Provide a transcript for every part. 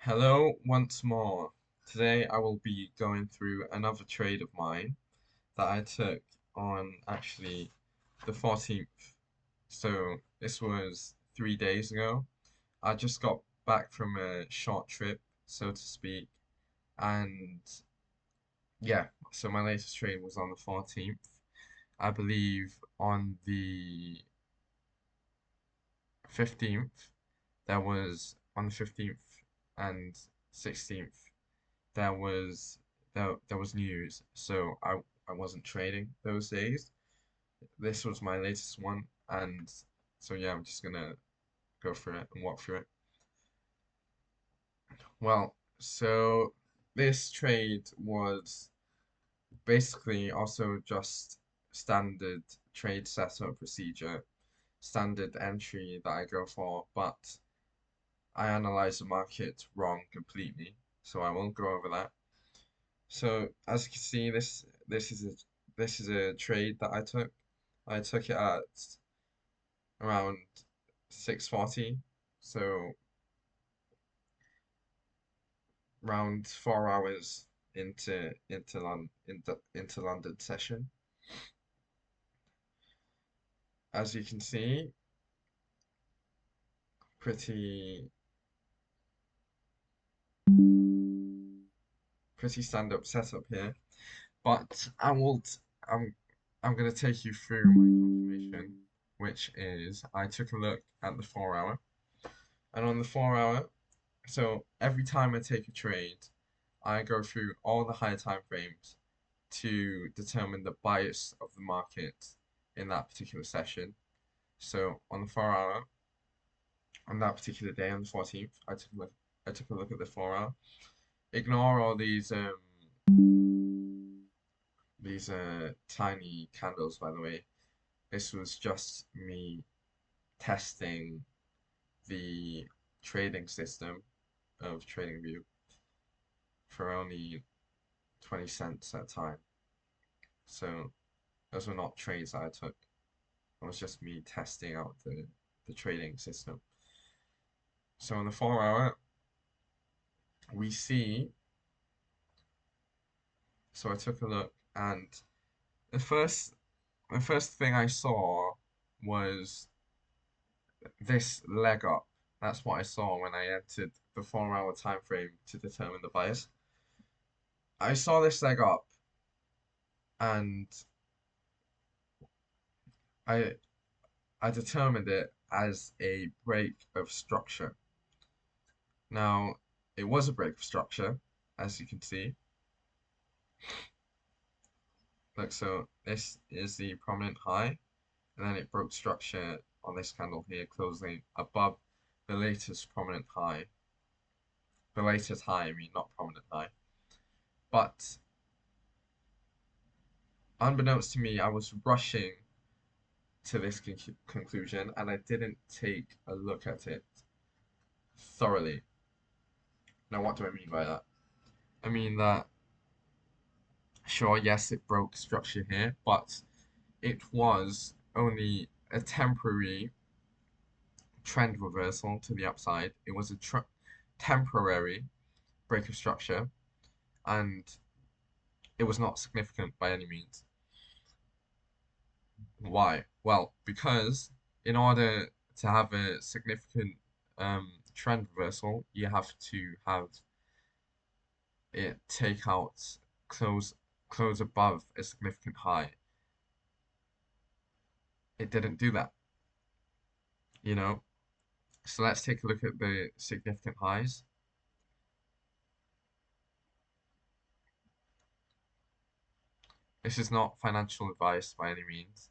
Hello once more. Today I will be going through another trade of mine that I took on actually the 14th. So this was 3 days ago. I just got back from a short trip, so to speak, and yeah, so my latest trade was on the 14th. I believe on the 15th, on the 15th and 16th, there was there was news, so I wasn't trading those days. This was my latest one, and so yeah, I'm just gonna go through it and walk through it. Well, so this trade was basically also just standard trade setup procedure, standard entry that I go for, but I analyze the market wrong completely, so I won't go over that. So as you can see, this is a trade that I took. I took it at around 6:40, so around 4 hours into London session. As you can see, pretty pretty stand up setup here. But I'm I'm gonna take you through my confirmation, which is I took a look at the 4 hour, and on the 4 hour, so every time I take a trade, I go through all the high time frames to determine the bias of the market in that particular session. So on the 4 hour, on that particular day, on the 14th, I took a look at the 4 hour. Ignore all these tiny candles, by the way. This was just me testing the trading system of TradingView for only 20 cents at a time. So those were not trades that I took. It was just me testing out the trading system. So on the 4 hour, we see, so I took a look, and the first the first thing I saw was this leg up. That's what I saw when I entered the 4 hour time frame to determine the bias. I saw this leg up, and I I determined it as a break of structure. Now, it was a break of structure, as you can see. Look, so this is the prominent high, and then it broke structure on this candle here, closing above the latest prominent high. The latest high, I mean, not prominent high. But unbeknownst to me, I was rushing to this conclusion, and I didn't take a look at it thoroughly. Now, what do I mean by that? I mean that, sure, yes, it broke structure here, but it was only a temporary trend reversal to the upside. It was a temporary break of structure, and it was not significant by any means. Why? Well, because in order to have a significant trend reversal, you have to have it take out close above a significant high. It didn't do that, you know. So let's take a look at the significant highs. This is not financial advice by any means.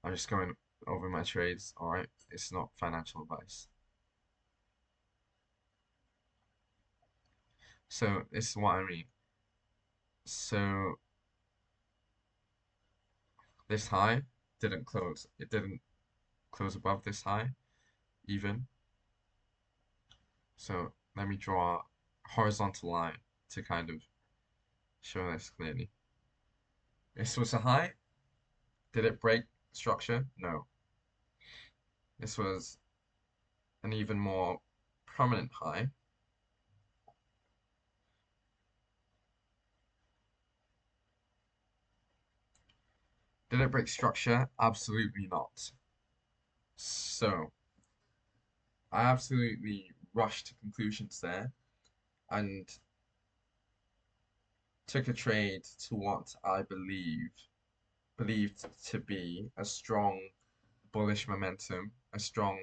I'm just going over my trades, alright? It's not financial advice. So this is what I mean. So this high didn't close. It didn't close above this high, even. So let me draw a horizontal line to kind of show this clearly. This was a high. Did it break structure? No. This was an even more prominent high. Did it break structure? Absolutely not. So I absolutely rushed to conclusions there and took a trade to what I believed to be a strong bullish momentum, a strong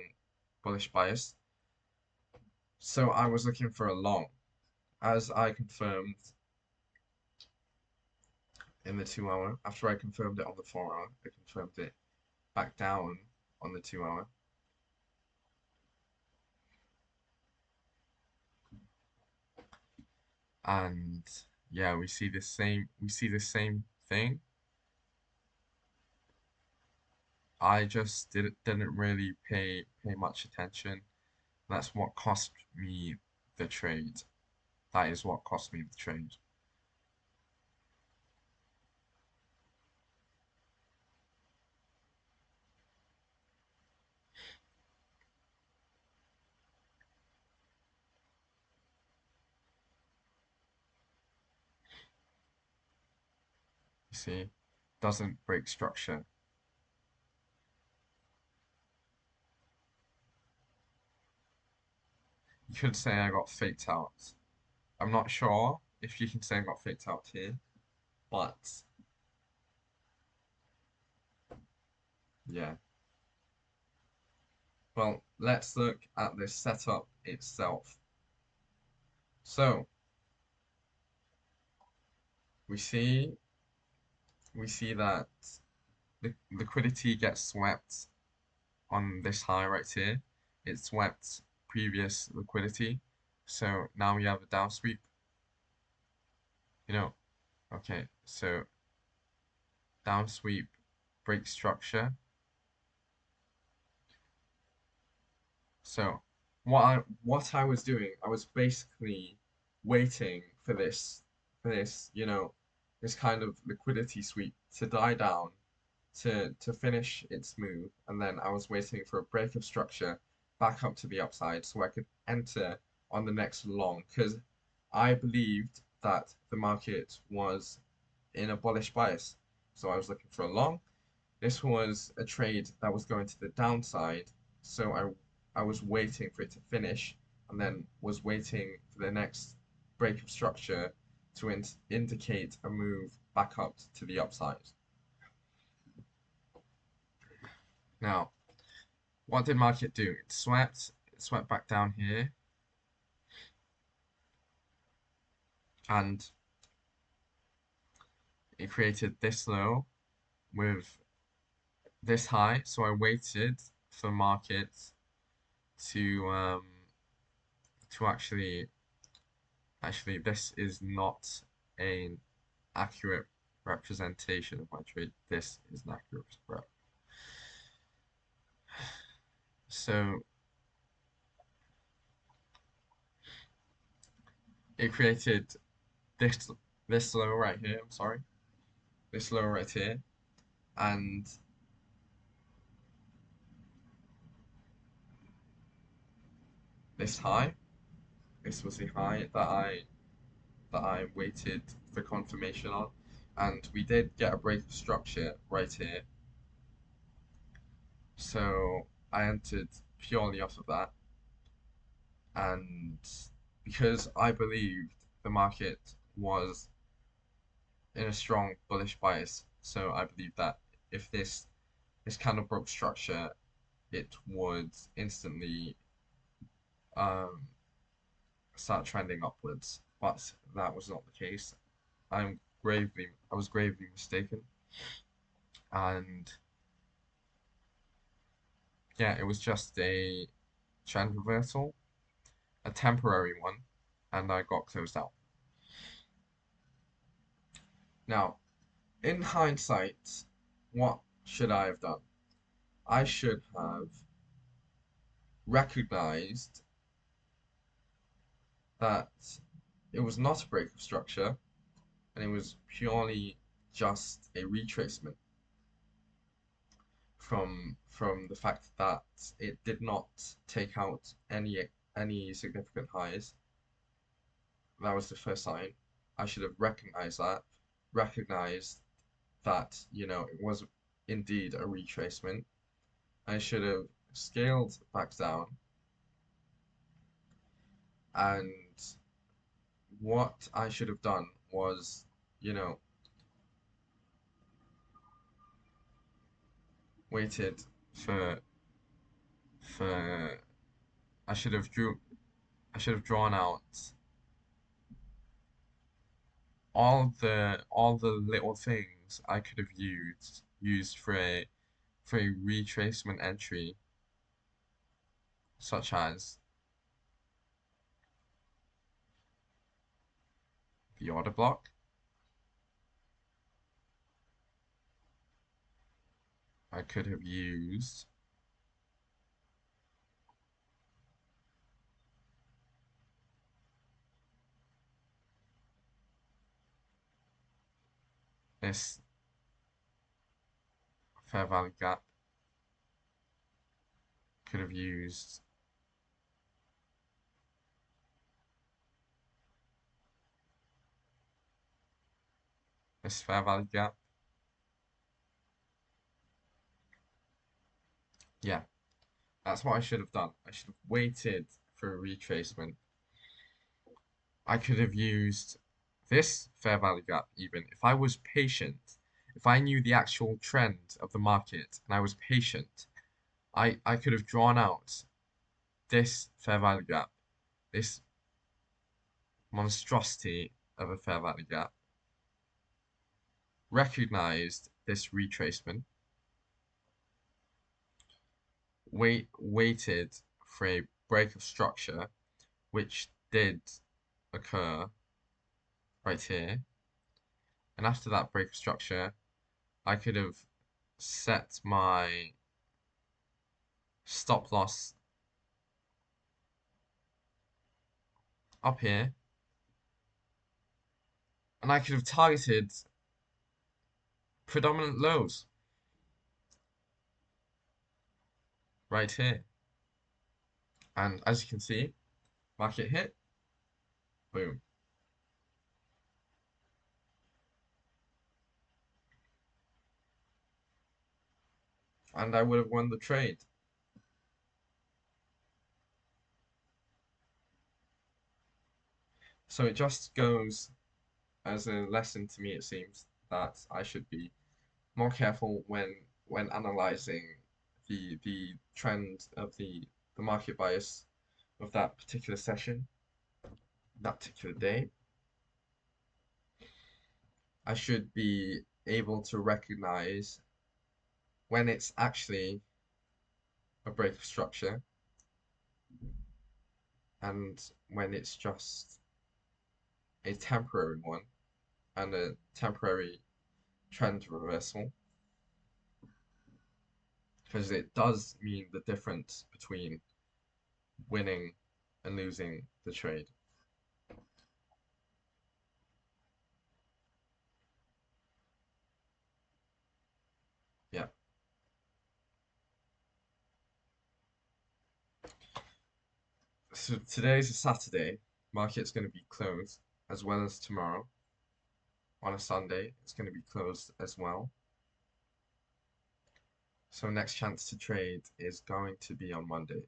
bullish bias. So I was looking for a long, as I confirmed in the 2 hour. After I confirmed it on the 4 hour, I confirmed it back down on the 2 hour. And yeah, we see the same thing. I just didn't really pay much attention. That's what cost me the trade. That is what cost me the trade. You see, doesn't break structure. You could say I got faked out. I'm not sure if you can say I got faked out here, but yeah. Well, let's look at the setup itself. So we see we see that the liquidity gets swept on this high right here. It swept previous liquidity. So now we have a down sweep. You know, okay, so down sweep, break structure. So what I was doing, I was basically waiting for this, this kind of liquidity sweep to die down to finish its move, and then I was waiting for a break of structure back up to the upside so I could enter on the next long because I believed that the market was in a bullish bias. So I was looking for a long. This was a trade that was going to the downside, so I was waiting for it to finish and then was waiting for the next break of structure to indicate a move back up to the upside. Now, what did market do? It swept back down here, and it created this low with this high. So I waited for market to actually this is not an accurate representation of my trade. This is an accurate rep. So it created this this low right here. I'm sorry, this low right here, and this high. This was the high that I waited for confirmation on, and we did get a break of structure right here. So I entered purely off of that, and because I believed the market was in a strong bullish bias, so I believe that if this kind of broke structure, it would instantly um, start trending upwards. But that was not the case. I was gravely mistaken, and yeah, it was just a trend reversal, a temporary one, and I got closed out. Now, in hindsight, what should I have done? I should have recognized that it was not a break of structure and it was purely just a retracement from the fact that it did not take out any significant highs. That was the first sign. I should have recognized that, recognized that it was indeed a retracement. I should have scaled back down, and what I should have done was, you know, waited for for I should have drew I should have drawn out all the little things I could have used for a retracement entry, such as the order block. I could have used this fair value gap. Could have used this fair value gap. Yeah, that's what I should have done. I should have waited for a retracement. I could have used this fair value gap even if I was patient. If I knew the actual trend of the market and I was patient, I could have drawn out this fair value gap, this monstrosity of a fair value gap, recognized this retracement, waited for a break of structure, which did occur right here. And after that break of structure, I could have set my stop loss up here, and I could have targeted predominant lows right here. And as you can see, market hit, boom. And I would have won the trade. So it just goes as a lesson to me, it seems, that I should be more careful when analyzing the trend of the market bias of that particular session, that particular day. I should be able to recognize when it's actually a break of structure and when it's just a temporary one and a temporary trend reversal, because it does mean the difference between winning and losing the trade. Yeah. So today's a Saturday. Market's going to be closed as well as tomorrow. On a Sunday, it's going to be closed as well. So next chance to trade is going to be on Monday.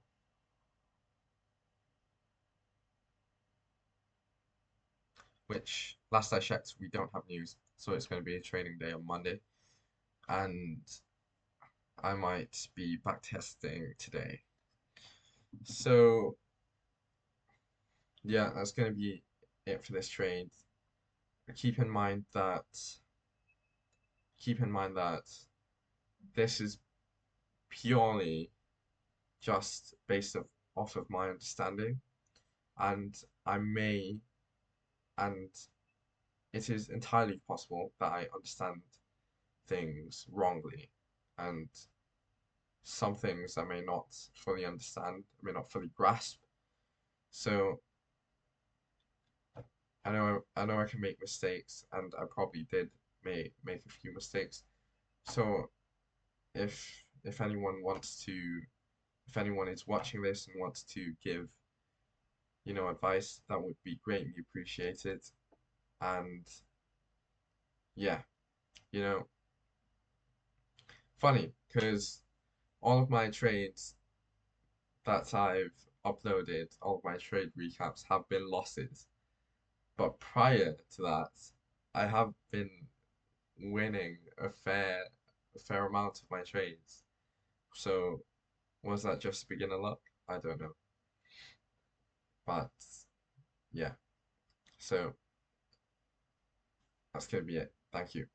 Which, last I checked, we don't have news. So it's going to be a trading day on Monday. And I might be back testing today. So yeah, that's going to be it for this trade. Keep in mind that keep in mind that this is purely just based off of my understanding, and I may, and it is entirely possible that I understand things wrongly, and some things I may not fully understand, I may not fully grasp. So I know I can make mistakes, and I probably did make a few mistakes. So if anyone wants to, if anyone is watching this and wants to give, advice, that would be greatly appreciated. And yeah, you know, Funny, because all of my trades that I've uploaded, all of my trade recaps have been losses. But prior to that, I have been winning a fair amount of my trades. So was that just beginner luck? I don't know. But yeah, so that's gonna be it. Thank you.